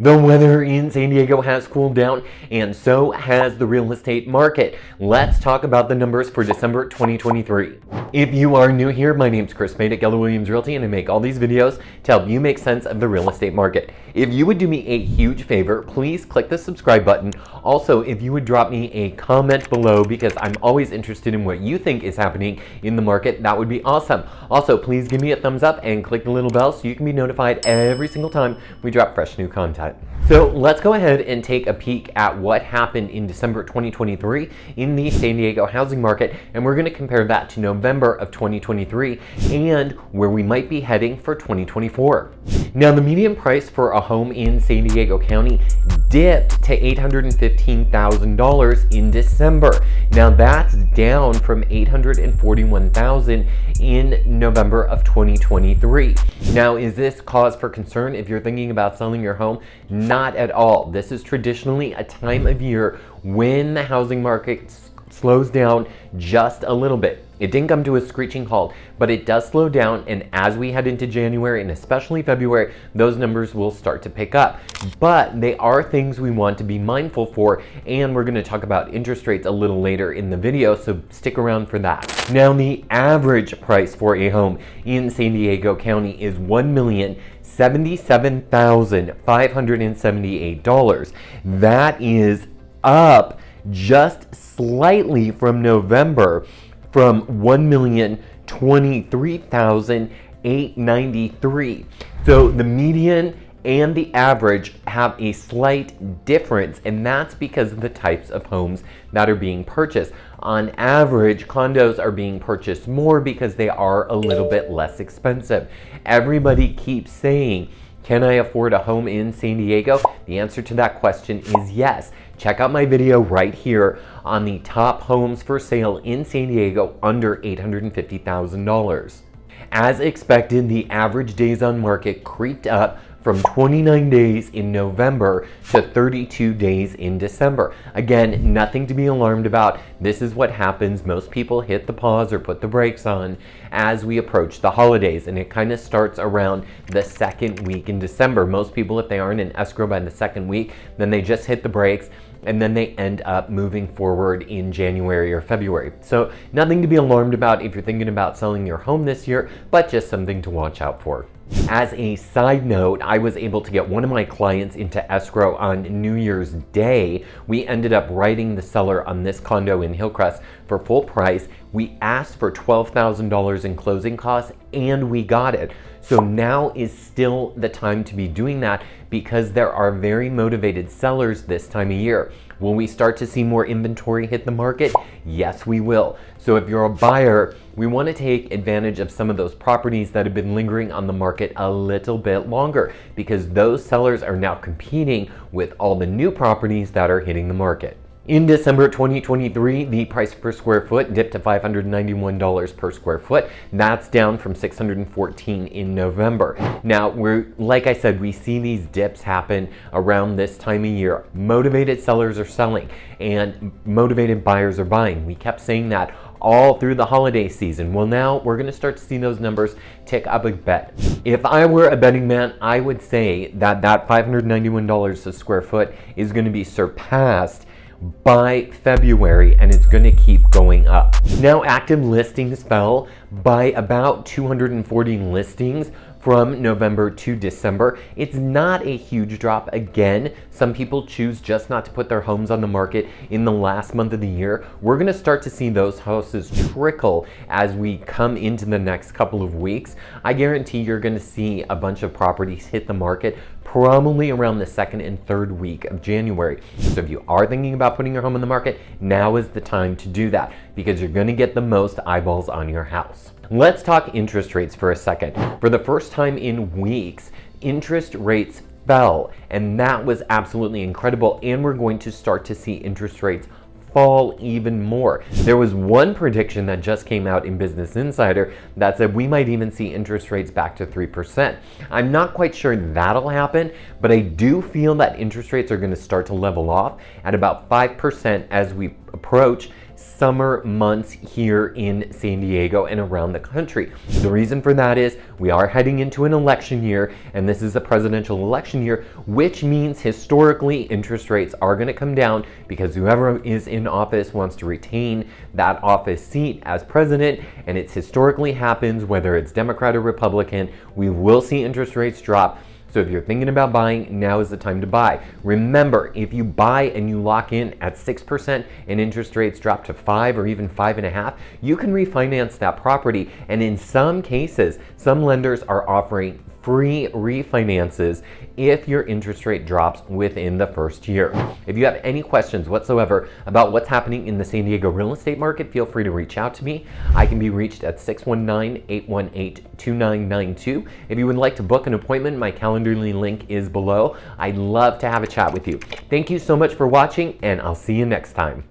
The weather in San Diego has cooled down, and so has the real estate market. Let's talk about the numbers for December 2023. If you are new here, my name's Chris Spade at Keller Williams Realty, and I make all these videos to help you make sense of the real estate market. If you would do me a huge favor, please click the subscribe button. Also, if you would drop me a comment below, because I'm always interested in what you think is happening in the market, that would be awesome. Also, please give me a thumbs up and click the little bell so you can be notified every single time we drop fresh new content. So let's go ahead and take a peek at what happened in December 2023 in the San Diego housing market, and we're going to compare that to November of 2023 and where we might be heading for 2024. Now, the median price for a home in San Diego County dipped to $815,000 in December. Now, that's down from $841,000 in November of 2023. Now, is this cause for concern if you're thinking about selling your home? Not at all. This is traditionally a time of year when the housing market slows down just a little bit. It didn't come to a screeching halt, but it does slow down, and as we head into January and especially February, those numbers will start to pick up. But they are things we want to be mindful for, and we're going to talk about interest rates a little later in the video, so stick around for that. Now, the average price for a home in San Diego County is $1,077,578. That is up just slightly from November, from $1,023,893. So the median and the average have a slight difference, and that's because of the types of homes that are being purchased. On average, condos are being purchased more because they are a little bit less expensive. Everybody keeps saying, can I afford a home in San Diego? The answer to that question is yes. Check out my video right here on the top homes for sale in San Diego under $850,000. As expected, the average days on market creeped up from 29 days in November to 32 days in December. Again, nothing to be alarmed about. This is what happens. Most people hit the pause or put the brakes on as we approach the holidays, and it kind of starts around the second week in December. Most people, if they aren't in escrow by the second week, then they just hit the brakes, and then they end up moving forward in January or February. So nothing to be alarmed about if you're thinking about selling your home this year, but just something to watch out for. As a side note, I was able to get one of my clients into escrow on New Year's Day. We ended up writing the seller on this condo in Hillcrest for full price. We asked for $12,000 in closing costs, and we got it. So now is still the time to be doing that because there are very motivated sellers this time of year. Will we start to see more inventory hit the market? Yes, we will. So if you're a buyer, we want to take advantage of some of those properties that have been lingering on the market a little bit longer, because those sellers are now competing with all the new properties that are hitting the market. In December 2023, the price per square foot dipped to $591 per square foot. That's down from $614 in November. Now, like I said, we see these dips happen around this time of year. Motivated sellers are selling and motivated buyers are buying. We kept saying that all through the holiday season. Well, now we're going to start to see those numbers tick up a bit. If I were a betting man, I would say that $591 a square foot is going to be surpassed by February, and it's going to keep going up. Now, active listings fell by about 240 listings from November to December. It's not a huge drop. Again, some people choose just not to put their homes on the market in the last month of the year. We're going to start to see those houses trickle as we come into the next couple of weeks. I guarantee you're going to see a bunch of properties hit the market probably around the second and third week of January. So if you are thinking about putting your home on the market, now is the time to do that because you're going to get the most eyeballs on your house. Let's talk interest rates for a second. For the first time in weeks, interest rates fell, and that was absolutely incredible, and we're going to start to see interest rates fall even more. There was one prediction that just came out in Business Insider that said we might even see interest rates back to 3%. I'm not quite sure that'll happen, but I do feel that interest rates are going to start to level off at about 5% as we approach summer months here in San Diego and around the country. The reason for that is we are heading into an election year, and this is a presidential election year, which means historically interest rates are going to come down because whoever is in office wants to retain that office seat as president, and it's historically happens whether it's Democrat or Republican. We will see interest rates drop. So if you're thinking about buying, now is the time to buy. Remember, if you buy and you lock in at 6% and interest rates drop to 5 or even 5.5, you can refinance that property. And in some cases, some lenders are offering free refinances if your interest rate drops within the first year. If you have any questions whatsoever about what's happening in the San Diego real estate market, feel free to reach out to me. I can be reached at 619-818-2992. If you would like to book an appointment, my Calendly link is below. I'd love to have a chat with you. Thank you so much for watching, and I'll see you next time.